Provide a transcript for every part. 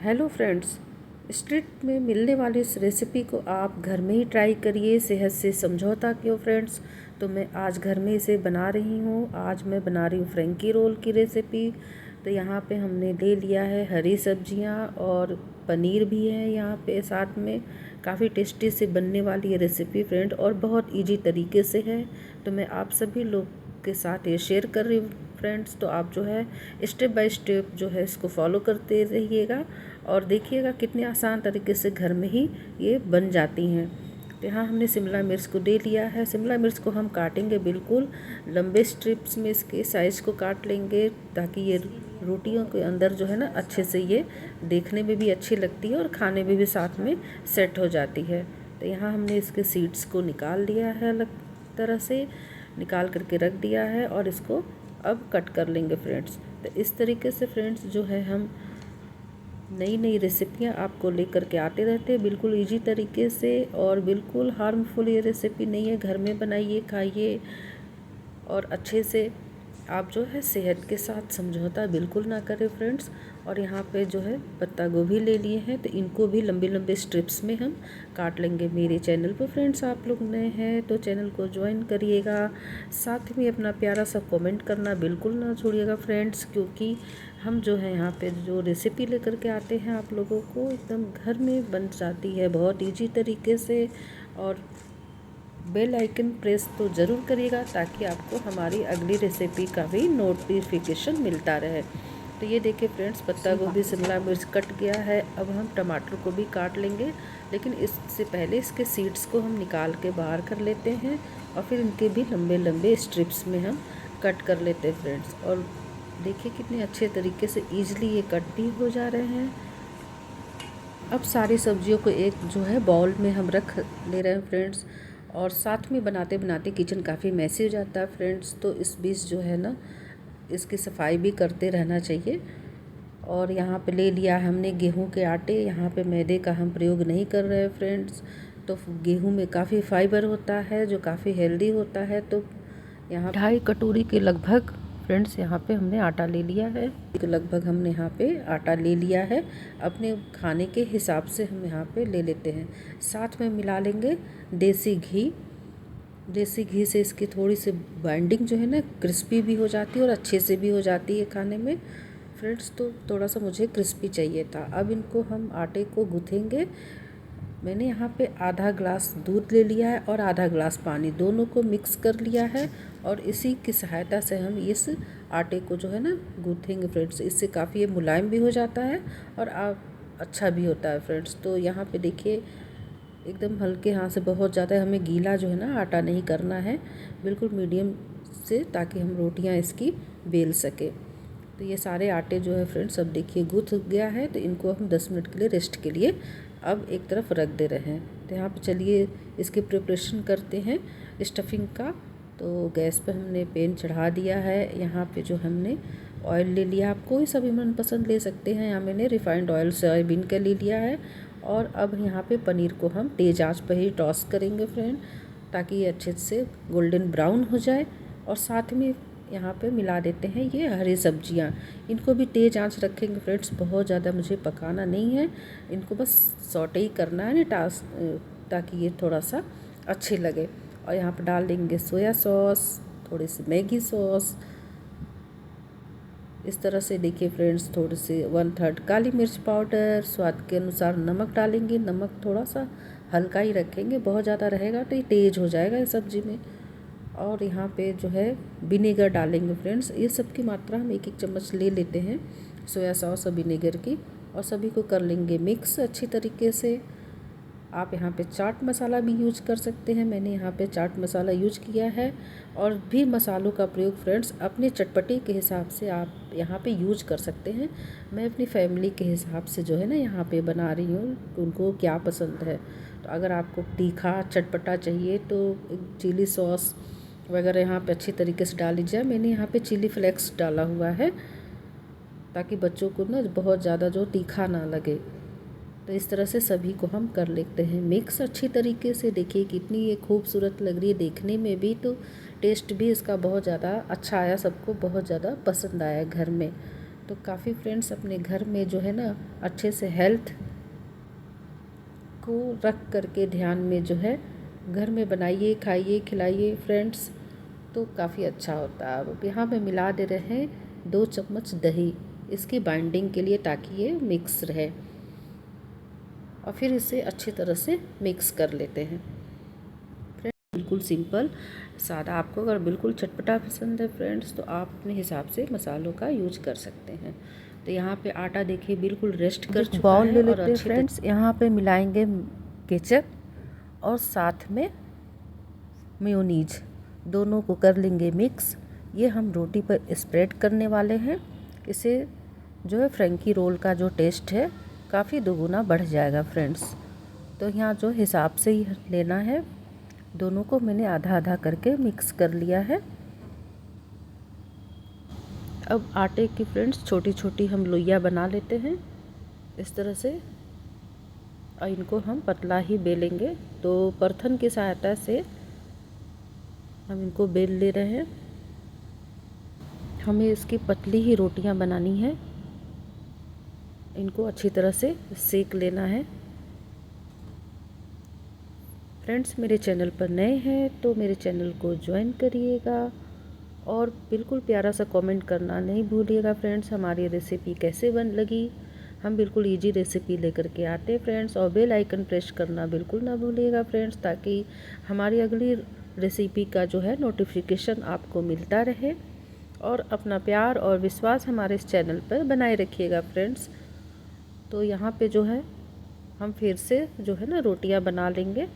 Hello friends, street में मिलने वाली इस रेसिपी को आप घर में ही ट्राई करिए। सेहत से समझौता क्यों फ्रेंड्स। तो मैं आज घर में इसे बना रही हूँ। आज मैं बना रही हूँ फ्रेंकी रोल की रेसिपी। तो यहाँ पे हमने ले लिया है हरी सब्जियाँ और पनीर भी है यहाँ पे साथ में। काफ़ी टेस्टी से बनने वाली ये रेसिपी फ्रेंड और बहुत इजी तरीके से है। तो मैं आप सभी लोग के साथ ये शेयर कर रही हूँ फ्रेंड्स। तो आप जो है स्टेप बाय स्टेप जो है इसको फॉलो करते रहिएगा और देखिएगा कितने आसान तरीके से घर में ही ये बन जाती हैं। तो यहाँ हमने शिमला मिर्च को ले लिया है। शिमला मिर्च को हम काटेंगे बिल्कुल लंबे स्ट्रिप्स में, इसके साइज़ को काट लेंगे ताकि ये रोटियों के अंदर जो है ना अच्छे से ये देखने में भी अच्छी लगती है और खाने में भी साथ में सेट हो जाती है। तो यहाँ हमने इसके सीड्स को निकाल लिया है, अलग तरह से निकाल करके रख दिया है और इसको अब कट कर लेंगे फ्रेंड्स। तो इस तरीके से फ्रेंड्स जो है हम नई नई रेसिपियाँ आपको लेकर के आते रहते हैं बिल्कुल इजी तरीके से, और बिल्कुल हार्मफुल ये रेसिपी नहीं है। घर में बनाइए, खाइए और अच्छे से आप जो है सेहत के साथ समझौता बिल्कुल ना करें फ्रेंड्स। और यहाँ पे जो है पत्ता गोभी ले लिए हैं, तो इनको भी लंबे लंबे स्ट्रिप्स में हम काट लेंगे। मेरे चैनल पर फ्रेंड्स आप लोग नए हैं तो चैनल को ज्वाइन करिएगा, साथ में अपना प्यारा सा कमेंट करना बिल्कुल ना छोड़िएगा फ्रेंड्स, क्योंकि हम जो है यहाँ पे जो रेसिपी लेकर के आते हैं आप लोगों को एकदम घर में बन जाती है बहुत ईजी तरीके से। और बेल आइकन प्रेस तो ज़रूर करिएगा ताकि आपको हमारी अगली रेसिपी का भी नोटिफिकेशन मिलता रहे। तो ये देखिए फ्रेंड्स, पत्ता गोभी शिमला मिर्च कट गया है। अब हम टमाटर को भी काट लेंगे, लेकिन इससे पहले इसके सीड्स को हम निकाल के बाहर कर लेते हैं और फिर इनके भी लंबे लंबे स्ट्रिप्स में हम कट कर लेते हैं फ्रेंड्स। और देखिए कितने अच्छे तरीके से ईजिली ये कट भी हो जा रहे हैं। अब सारी सब्जियों को एक जो है बाउल में हम रख ले रहे हैं फ्रेंड्स। और साथ में बनाते बनाते किचन काफ़ी मैसी हो जाता है फ्रेंड्स, तो इस बीच जो है ना इसकी सफाई भी करते रहना चाहिए। और यहाँ पे ले लिया हमने गेहूं के आटे। यहाँ पे मैदे का हम प्रयोग नहीं कर रहे हैं फ्रेंड्स। तो गेहूं में काफ़ी फाइबर होता है जो काफ़ी हेल्दी होता है। तो यहाँ 2.5 कटोरी के लगभग फ्रेंड्स यहाँ पे हमने आटा ले लिया है। तो लगभग हमने यहाँ पे आटा ले लिया है। अपने खाने के हिसाब से हम यहाँ पे ले लेते हैं। साथ में मिला लेंगे देसी घी। देसी घी से इसकी थोड़ी सी बाइंडिंग जो है ना क्रिस्पी भी हो जाती है और अच्छे से भी हो जाती है खाने में फ्रेंड्स। तो थोड़ा सा मुझे क्रिस्पी चाहिए था। अब इनको हम आटे को गूँथेंगे। मैंने यहाँ पे आधा ग्लास दूध ले लिया है और आधा ग्लास पानी, दोनों को मिक्स कर लिया है और इसी की सहायता से हम इस आटे को जो है ना गूँथेंगे फ्रेंड्स। इससे काफ़ी ये मुलायम भी हो जाता है और अच्छा भी होता है फ्रेंड्स। तो यहाँ पे देखिए एकदम हल्के हाथ से, बहुत ज़्यादा हमें गीला जो है ना आटा नहीं करना है, बिल्कुल मीडियम से, ताकि हम रोटियाँ इसकी बेल सके। तो ये सारे आटे जो है फ्रेंड्स अब देखिए गूँथ गया है। तो इनको हम 10 मिनट के लिए रेस्ट के लिए अब एक तरफ रख दे रहे हैं। तो यहाँ पे चलिए इसकी प्रिपरेशन करते हैं स्टफिंग का। तो गैस पे हमने पैन चढ़ा दिया है। यहाँ पे जो हमने ऑयल ले लिया, आप कोई सा भी मनपसंद ले सकते हैं। यहाँ मैंने रिफाइंड ऑयल सोयाबीन का ले लिया है। और अब यहाँ पे पनीर को हम तेज़ आंच पर ही टॉस करेंगे फ्रेंड, ताकि ये अच्छे से गोल्डन ब्राउन हो जाए। और साथ में यहाँ पे मिला देते हैं ये हरी सब्जियाँ। इनको भी तेज़ आंच रखेंगे फ्रेंड्स, बहुत ज़्यादा मुझे पकाना नहीं है, इनको बस सौटे ही करना है ना ताकि ये थोड़ा सा अच्छे लगे। और यहाँ पर डाल देंगे सोया सॉस, थोड़ी सी मैगी सॉस, इस तरह से देखिए फ्रेंड्स। थोड़ी सी 1/3 काली मिर्च पाउडर, स्वाद के अनुसार नमक डालेंगे। नमक थोड़ा सा हल्का ही रखेंगे, बहुत ज़्यादा रहेगा तो ये तेज़ हो जाएगा इस सब्ज़ी में। और यहाँ पे जो है विनेगर डालेंगे फ्रेंड्स। ये सब की मात्रा हम 1-1 चम्मच ले लेते हैं सोया सॉस और विनेगर की, और सभी को कर लेंगे मिक्स अच्छी तरीके से। आप यहाँ पे चाट मसाला भी यूज कर सकते हैं, मैंने यहाँ पे चाट मसाला यूज किया है। और भी मसालों का प्रयोग फ्रेंड्स अपने चटपटे के हिसाब से आप यहाँ पे यूज कर सकते हैं। मैं अपनी फैमिली के हिसाब से जो है ना यहाँ पे बना रही हूँ, उनको क्या पसंद है। तो अगर आपको तीखा चटपटा चाहिए तो चिली सॉस वगैरह यहाँ पे अच्छी तरीके से डाल लीजिए। मैंने यहाँ पे चिली फ्लेक्स डाला हुआ है ताकि बच्चों को ना बहुत ज़्यादा जो तीखा ना लगे। तो इस तरह से सभी को हम कर लेते हैं मिक्स अच्छी तरीके से। देखिए कितनी ये खूबसूरत लग रही है देखने में भी, तो टेस्ट भी इसका बहुत ज़्यादा अच्छा आया, सबको बहुत ज़्यादा पसंद आया घर में। तो काफ़ी फ्रेंड्स अपने घर में जो है ना अच्छे से हेल्थ को रख करके ध्यान में जो है घर में बनाइए, खाइए, खिलाइए फ्रेंड्स, तो काफ़ी अच्छा होता है। अब यहाँ पे मिला दे रहे हैं 2 चम्मच दही इसकी बाइंडिंग के लिए, ताकि ये मिक्स रहे, और फिर इसे अच्छी तरह से मिक्स कर लेते हैं। फ्रेंड्स बिल्कुल सिंपल सादा, आपको अगर बिल्कुल चटपटा पसंद है फ्रेंड्स तो आप अपने हिसाब से मसालों का यूज कर सकते हैं। तो यहाँ पे आटा देखिए बिल्कुल रेस्ट कर चुका बाउल है। ले और लेते हैं अच्छे फ्रेंड्स, यहाँ पे मिलाएंगे केचप और साथ में मेयोनीज, दोनों को कर लेंगे मिक्स। ये हम रोटी पर स्प्रेड करने वाले हैं। इसे जो है फ्रेंकी रोल का जो टेस्ट है काफ़ी दोगुना बढ़ जाएगा फ्रेंड्स। तो यहाँ जो हिसाब से ही लेना है, दोनों को मैंने आधा आधा करके मिक्स कर लिया है। अब आटे की फ्रेंड्स छोटी छोटी हम लोइयाँ बना लेते हैं इस तरह से, और इनको हम पतला ही बेलेंगे। तो परथन की सहायता से हम इनको बेल ले रहे हैं। हमें इसकी पतली ही रोटियां बनानी है, इनको अच्छी तरह से सेक लेना है। फ्रेंड्स मेरे चैनल पर नए हैं तो मेरे चैनल को ज्वाइन करिएगा, और बिल्कुल प्यारा सा कमेंट करना नहीं भूलिएगा फ्रेंड्स, हमारी रेसिपी कैसे बन लगी। हम बिल्कुल इजी रेसिपी लेकर के आते हैं फ्रेंड्स, और बेल आइकन प्रेस करना बिल्कुल ना भूलिएगा फ्रेंड्स, ताकि हमारी अगली रेसिपी का जो है नोटिफिकेशन आपको मिलता रहे। और अपना प्यार और विश्वास हमारे इस चैनल पर बनाए रखिएगा फ्रेंड्स। तो यहाँ पे जो है हम फिर से जो है ना रोटियाँ बना लेंगे।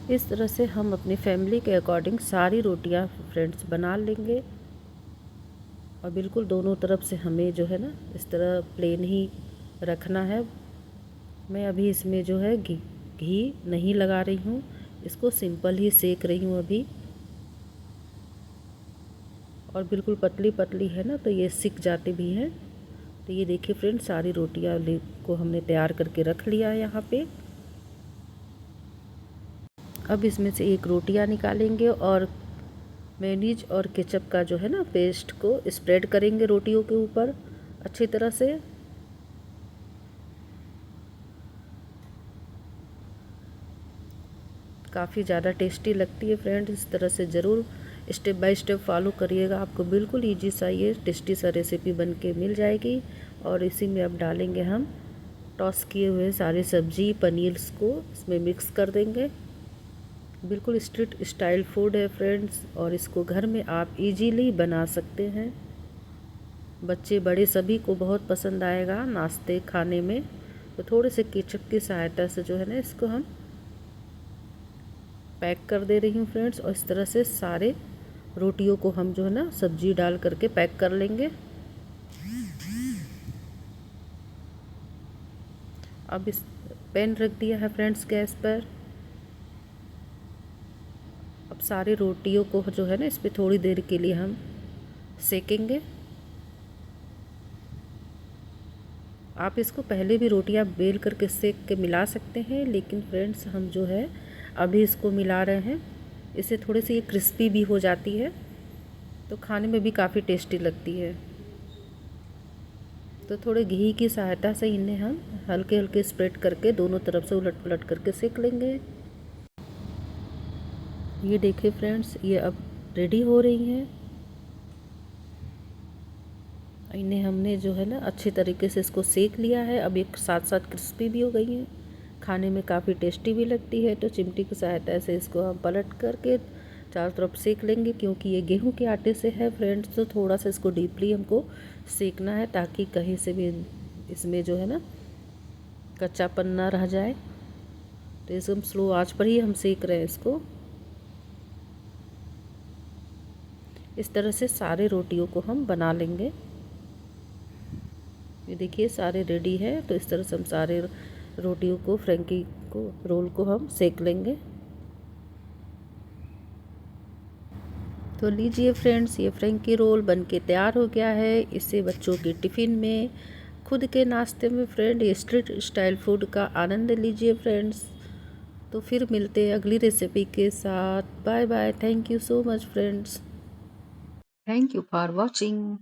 इस तरह से हम अपनी फैमिली के अकॉर्डिंग सारी रोटियां फ्रेंड्स बना लेंगे, और बिल्कुल दोनों तरफ से हमें जो है ना इस तरह प्लेन ही रखना है। मैं अभी इसमें जो है घी नहीं लगा रही हूँ, इसको सिंपल ही सेक रही हूँ अभी। और बिल्कुल पतली पतली है ना, तो ये सिक जाती भी हैं। तो ये देखिए फ्रेंड्स, सारी रोटियां को हमने तैयार करके रख लिया है यहाँ पे। अब इसमें से एक रोटियां निकालेंगे और मेयोनीज और केचप का जो है ना पेस्ट को स्प्रेड करेंगे रोटियों के ऊपर अच्छी तरह से। काफ़ी ज़्यादा टेस्टी लगती है फ्रेंड्स, इस तरह से ज़रूर स्टेप बाय स्टेप फॉलो करिएगा, आपको बिल्कुल ईजी सा ये टेस्टी सा रेसिपी बन के मिल जाएगी। और इसी में अब डालेंगे हम टॉस किए हुए सारी सब्जी पनीर को इसमें मिक्स कर देंगे। बिल्कुल स्ट्रीट स्टाइल फूड है फ्रेंड्स, और इसको घर में आप इजीली बना सकते हैं। बच्चे बड़े सभी को बहुत पसंद आएगा नाश्ते खाने में। तो थोड़े से केचप की सहायता से जो है ना इसको हम पैक कर दे रही हूँ फ्रेंड्स, और इस तरह से सारे रोटियों को हम जो है ना सब्जी डाल करके पैक कर लेंगे। अब इस पैन रख दिया है फ्रेंड्स गैस पर। अब सारे रोटियों को जो है ना इस पर थोड़ी देर के लिए हम सेकेंगे। आप इसको पहले भी रोटियां बेल करके सेक के मिला सकते हैं, लेकिन फ्रेंड्स हम जो है अभी इसको मिला रहे हैं, इससे थोड़ी सी ये क्रिस्पी भी हो जाती है, तो खाने में भी काफ़ी टेस्टी लगती है। तो थोड़े घी की सहायता से इन्हें हम हल्के हल्के स्प्रेड करके दोनों तरफ से उलट पलट करके सेक लेंगे। ये देखिए फ्रेंड्स, ये अब रेडी हो रही हैं। इन्हें हमने जो है ना अच्छे तरीके से इसको सेक लिया है। अब एक साथ साथ क्रिस्पी भी हो गई हैं, खाने में काफ़ी टेस्टी भी लगती है। तो चिमटी की सहायता से इसको हम पलट करके चारों तरफ सेक लेंगे। क्योंकि ये गेहूं के आटे से है फ्रेंड्स, तो थोड़ा सा इसको डीपली हमको सेकना है, ताकि कहीं से भी इसमें जो है ना कच्चापन ना रह जाए। तो एकदम स्लो आंच पर ही हम सेक रहे हैं इसको। इस तरह से सारे रोटियों को हम बना लेंगे। ये देखिए सारे रेडी है। तो इस तरह से हम सारे रोटियों को फ्रेंकी को रोल को हम सेक लेंगे। तो लीजिए फ्रेंड्स, ये फ्रेंकी रोल बनके तैयार हो गया है। इसे बच्चों के टिफ़िन में, खुद के नाश्ते में फ्रेंड, ये स्ट्रीट स्टाइल फूड का आनंद लीजिए फ्रेंड्स। तो फिर मिलते हैं अगली रेसिपी के साथ। Bye bye, thank you so much friends. Thank you for watching.